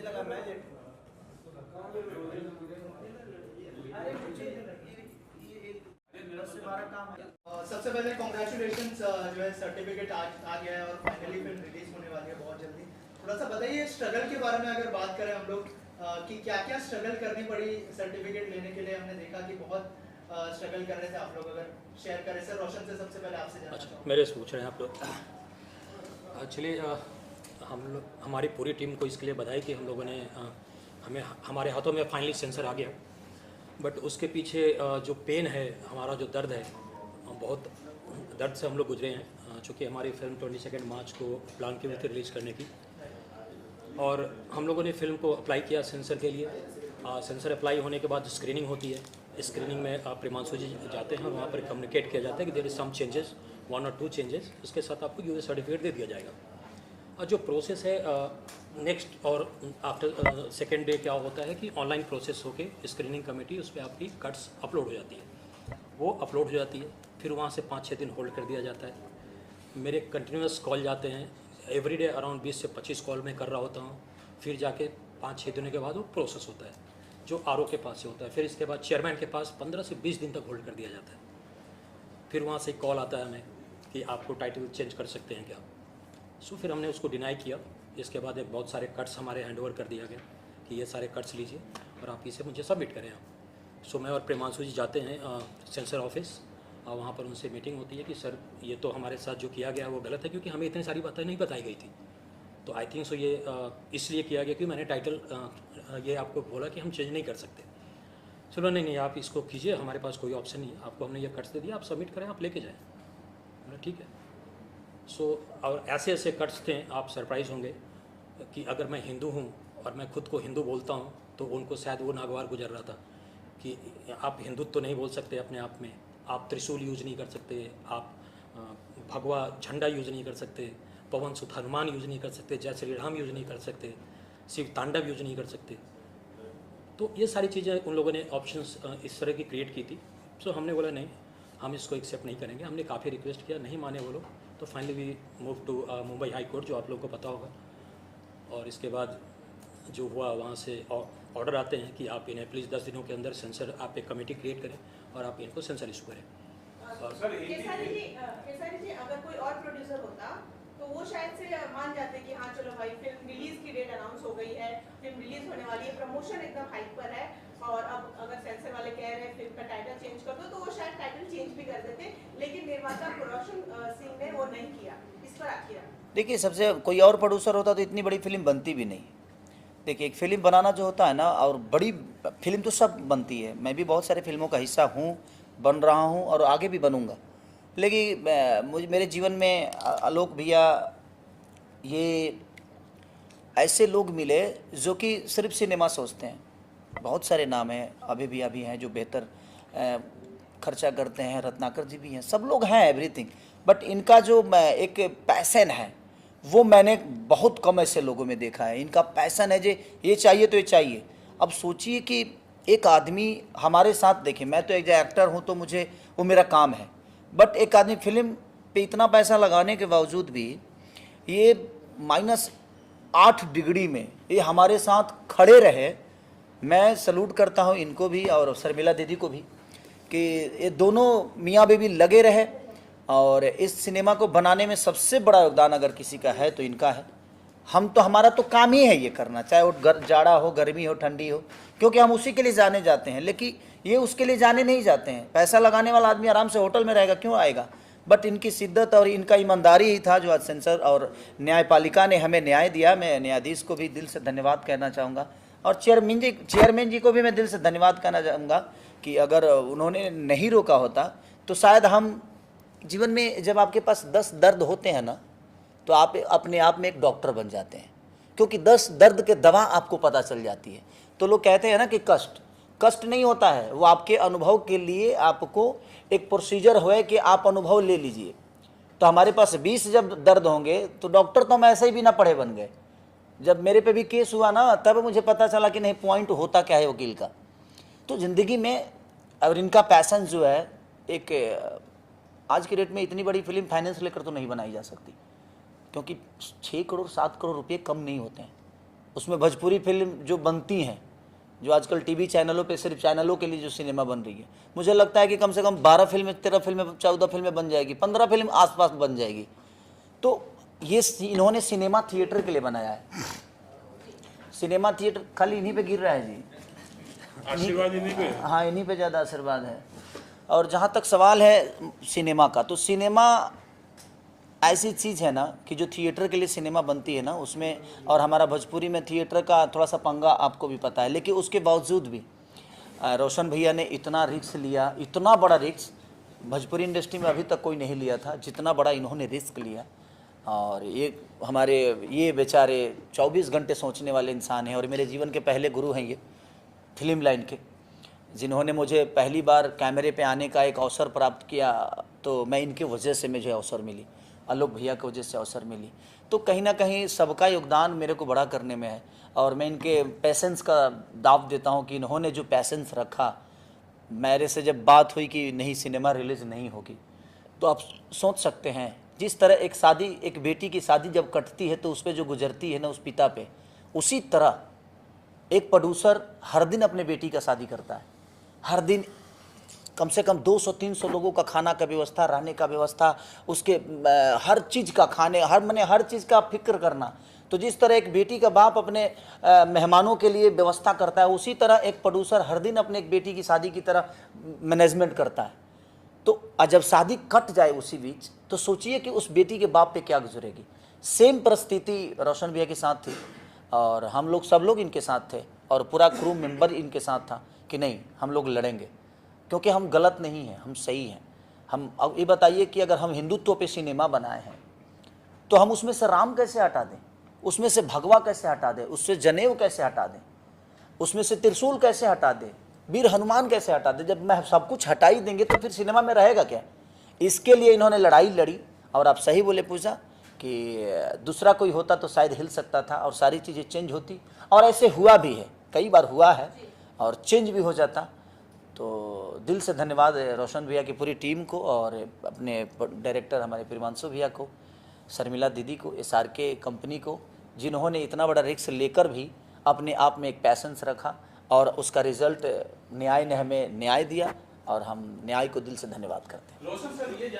लगा मैं सबसे पहले कॉन्ग्रेचुलेशंस जो है सर्टिफिकेट आ गया है और फाइनली फिल्म रिलीज होने वाली है बहुत जल्दी। थोड़ा सा बताइए स्ट्रगल के बारे में अगर बात करें हम लोग कि क्या क्या स्ट्रगल करनी पड़ी सर्टिफिकेट लेने के लिए। हमने देखा कि बहुत स्ट्रगल कर रहे थे आप लोग, अगर शेयर करें सर। रोशन से सबसे पहले आपसे जानना चाहूँगा। मेरे से पूछ रहे हैं आप लोग। एक्चुअली हम लोग हमारी पूरी टीम को इसके लिए बधाई कि हम लोगों ने हमें हमारे हाथों में फाइनली सेंसर आ गया। बट उसके पीछे जो पेन है, हमारा जो दर्द है, बहुत दर्द से हम लोग गुजरे हैं। चूँकि हमारी फिल्म 22 मार्च को प्लान की हुई थी रिलीज़ करने की, और हम लोगों ने फिल्म को अप्लाई किया सेंसर के लिए। सेंसर अप्लाई होने के बाद स्क्रीनिंग होती है। स्क्रीनिंग में प्रेमांशु जी जाते हैं और वहाँ पर कम्युनिकेट किया जाता है कि देयर इज सम चेंजेस, 1 और 2 चेंजेस, उसके साथ आपको यूजर सर्टिफिकेट दे दिया जाएगा। और जो प्रोसेस है नेक्स्ट और आफ्टर सेकेंड डे क्या होता है कि ऑनलाइन प्रोसेस होके स्क्रीनिंग कमेटी उस पर आपकी कट्स अपलोड हो जाती है। वो अपलोड हो जाती है, फिर वहाँ से 5-6 दिन होल्ड कर दिया जाता है। मेरे कंटिन्यूस कॉल जाते हैं, एवरीडे अराउंड 20 से 25 कॉल मैं कर रहा होता हूँ। फिर जाके 5-6 दिनों के बाद वो प्रोसेस होता है जो आरओ के पास से होता है। फिर इसके बाद चेयरमैन के पास 15 से 20 दिन तक होल्ड कर दिया जाता है। फिर वहाँ से कॉल आता है हमें कि आपको टाइटल चेंज कर सकते हैं क्या। सो फिर हमने उसको डिनाई किया। इसके बाद एक बहुत सारे कट्स हमारे हैंडओवर कर दिया गया कि ये सारे कट्स लीजिए और आप इसे मुझे सबमिट करें आप। सो मैं और प्रेमांशु जी जाते हैं सेंसर ऑफिस, और वहाँ पर उनसे मीटिंग होती है कि सर ये तो हमारे साथ जो किया गया वो गलत है, क्योंकि हमें इतनी सारी बातें नहीं बताई गई थी। तो आई थिंक सो ये इसलिए किया गया कि मैंने टाइटल ये आपको बोला कि हम चेंज नहीं कर सकते। चलो नहीं आप इसको कीजिए, हमारे पास कोई ऑप्शन नहीं है, आपको हमने ये कट्स दे दिया, आप सबमिट करें, आप लेके जाएँ। बोला ठीक है। सो और ऐसे ऐसे कट्स थे, आप सरप्राइज़ होंगे कि अगर मैं हिंदू हूँ और मैं खुद को हिंदू बोलता हूँ तो उनको शायद वो नागवार गुजर रहा था कि आप हिंदुत्व तो नहीं बोल सकते अपने आप में, आप त्रिशूल यूज नहीं कर सकते, आप भगवा झंडा यूज नहीं कर सकते, पवन सुत हनुमान यूज नहीं कर सकते, जय श्री राम यूज नहीं कर सकते, शिव तांडव यूज नहीं कर सकते। तो ये सारी चीज़ें उन लोगों ने ऑप्शंस इस तरह की क्रिएट की थी। सो हमने बोला नहीं, हम इसको एक्सेप्ट नहीं करेंगे। हमने काफ़ी रिक्वेस्ट किया, नहीं माने वो लोग। तो finally we move to Mumbai high court, जो आप लोगों को पता होगा। और इसके बाद जो हुआ, वहाँ से ऑर्डर आते हैं कि आप इन्हें प्लीज़ 10 दिनों के अंदर सेंसर, आप एक कमेटी क्रिएट करें और आप इनको सेंसर इशू करें। और केसारी जी अगर कोई और प्रोड्यूसर होता तो वो शायद से मान जाते कि हाँ चलो भाई फिल्म रिलीज की डेट अनाउंस हो गई है, फिल्म रिलीज होने वाली है, प्रमोशन एकदम हाइप पर है, और अब अगर सेंसर वाले कह रहे हैं फिल्म का टाइटल चेंज कर दो, तो वो शायद टाइटल चेंज भी कर देते। लेकिन निर्माता रोशन सिंह ने वो नहीं किया। इस पर आखिर देखिए, सबसे कोई और प्रोड्यूसर होता तो इतनी बड़ी फिल्म बनती भी नहीं। देखिए, एक फिल्म बनाना जो होता है ना, और बड़ी फिल्म तो सब बनती है। मैं भी बहुत सारे फिल्मों का हिस्सा हूँ, बन रहा हूँ और आगे भी बनूँगा। लेकिन मुझे मेरे जीवन में आलोक भैया, ये ऐसे लोग मिले जो कि सिर्फ सिनेमा सोचते हैं। बहुत सारे नाम हैं, अभी भी हैं जो बेहतर खर्चा करते हैं, रत्नाकर जी भी हैं, सब लोग हैं, एवरीथिंग। बट इनका जो एक पैशन है वो मैंने बहुत कम ऐसे लोगों में देखा है। इनका पैशन है जो ये चाहिए तो ये चाहिए। अब सोचिए कि एक आदमी हमारे साथ, देखिए मैं तो एक एक्टर हूँ तो मुझे वो मेरा काम है, बट एक आदमी फिल्म पे इतना पैसा लगाने के बावजूद भी ये -8 डिग्री में ये हमारे साथ खड़े रहे। मैं सल्यूट करता हूँ इनको भी और शर्मिला दीदी को भी कि ये दोनों मियाँ बीवी लगे रहे, और इस सिनेमा को बनाने में सबसे बड़ा योगदान अगर किसी का है तो इनका है। हम तो, हमारा तो काम ही है ये करना, चाहे वो जाड़ा हो, गर्मी हो, ठंडी हो, क्योंकि हम उसी के लिए जाने जाते हैं। लेकिन ये उसके लिए जाने नहीं जाते हैं। पैसा लगाने वाला आदमी आराम से होटल में रहेगा, क्यों आएगा। बट इनकी शिद्दत और इनका ईमानदारी ही था जो आज सेंसर और न्यायपालिका ने हमें न्याय दिया। मैं न्यायाधीश को भी दिल से धन्यवाद कहना चाहूँगा, और चेयरमैन जी को भी मैं दिल से धन्यवाद कहना चाहूँगा कि अगर उन्होंने नहीं रोका होता तो शायद हम जीवन में, जब आपके पास 10 दर्द होते हैं ना, तो आप अपने आप में एक डॉक्टर बन जाते हैं, क्योंकि 10 दर्द के दवा आपको पता चल जाती है। तो लोग कहते हैं ना कि कष्ट नहीं होता है, वो आपके अनुभव के लिए आपको एक प्रोसीजर है कि आप अनुभव ले लीजिए। तो हमारे पास 20 जब दर्द होंगे तो डॉक्टर तो हम ऐसे ही बिना पढ़े बन गए। जब मेरे पे भी केस हुआ ना, तब मुझे पता चला कि नहीं, पॉइंट होता क्या है वकील का। तो ज़िंदगी में, और इनका पैसन जो है, एक आज की डेट में इतनी बड़ी फिल्म फाइनेंस लेकर तो नहीं बनाई जा सकती, क्योंकि 6 करोड़ 7 करोड़ रुपये कम नहीं होते हैं। उसमें भोजपुरी फिल्म जो बनती हैं, जो आजकल टीवी चैनलों पे सिर्फ चैनलों के लिए जो सिनेमा बन रही है, मुझे लगता है कि कम से कम 12 फिल्में, 13 फिल्में, 14 फिल्में बन जाएगी, 15 फिल्म आसपास बन जाएगी। तो ये इन्होंने सिनेमा थिएटर के लिए बनाया है। सिनेमा थिएटर खाली इन्हीं पे गिर रहा है जी, आशीर्वाद इन्हीं पे। हाँ, इन्हीं पे ज़्यादा आशीर्वाद है। और जहाँ तक सवाल है सिनेमा का, तो सिनेमा ऐसी चीज़ है ना कि जो थिएटर के लिए सिनेमा बनती है ना, उसमें, और हमारा भोजपुरी में थिएटर का थोड़ा सा पंगा आपको भी पता है, लेकिन उसके बावजूद भी रोशन भैया ने इतना रिस्क लिया, इतना बड़ा रिस्क भोजपुरी इंडस्ट्री में अभी तक कोई नहीं लिया था जितना बड़ा इन्होंने रिस्क लिया। और ये हमारे ये बेचारे 24 घंटे सोचने वाले इंसान हैं, और मेरे जीवन के पहले गुरु हैं ये फिल्म लाइन के, जिन्होंने मुझे पहली बार कैमरे पे आने का एक अवसर प्राप्त किया, तो मैं इनके वजह से मुझे अवसर मिली, आलोक भैया की वजह से अवसर मिली। तो कहीं ना कहीं सबका योगदान मेरे को बड़ा करने में है, और मैं इनके पैसेंस का दाव देता हूँ कि इन्होंने जो पैसेंस रखा। मेरे से जब बात हुई कि नहीं सिनेमा रिलीज़ नहीं होगी, तो आप सोच सकते हैं जिस तरह एक शादी, एक बेटी की शादी जब कटती है तो उस पर जो गुजरती है ना उस पिता पे, उसी तरह एक प्रोड्यूसर हर दिन अपने बेटी का शादी करता है। हर दिन कम से कम 200-300 लोगों का खाना का व्यवस्था, रहने का व्यवस्था, उसके हर चीज़ का खाने, हर चीज़ का फिक्र करना। तो जिस तरह एक बेटी का बाप अपने मेहमानों के लिए व्यवस्था करता है, उसी तरह एक प्रोड्यूसर हर दिन अपने एक बेटी की शादी की तरह मैनेजमेंट करता है। तो जब शादी कट जाए उसी बीच, तो सोचिए कि उस बेटी के बाप पे क्या गुजरेगी। सेम परिस्थिति रोशन भैया के साथ थी, और हम लोग सब लोग इनके साथ थे, और पूरा क्रू मेंबर इनके साथ था कि नहीं हम लोग लड़ेंगे, क्योंकि हम गलत नहीं हैं, हम सही हैं। हम अब ये बताइए कि अगर हम हिंदुत्व पे सिनेमा बनाए हैं, तो हम उसमें से राम कैसे हटा दें, उसमें से भगवा कैसे हटा दें, उससे जनेऊ कैसे हटा दें, उसमें से त्रिशूल कैसे हटा दें, वीर हनुमान कैसे हटा दें। जब मैं सब कुछ हटा ही देंगे तो फिर सिनेमा में रहेगा क्या। इसके लिए इन्होंने लड़ाई लड़ी, और आप सही बोले पूजा कि दूसरा कोई होता तो शायद हिल सकता था और सारी चीज़ें चेंज होती, और ऐसे हुआ भी है, कई बार हुआ है और चेंज भी हो जाता। तो दिल से धन्यवाद रोशन भैया की पूरी टीम को, और अपने डायरेक्टर हमारे प्रियांशु भैया को, शर्मिला दीदी को, SRK कंपनी को, जिन्होंने इतना बड़ा रिस्क लेकर भी अपने आप में एक पैसेंस रखा, और उसका रिजल्ट न्याय ने हमें न्याय दिया, और हम न्याय को दिल से धन्यवाद करते हैं।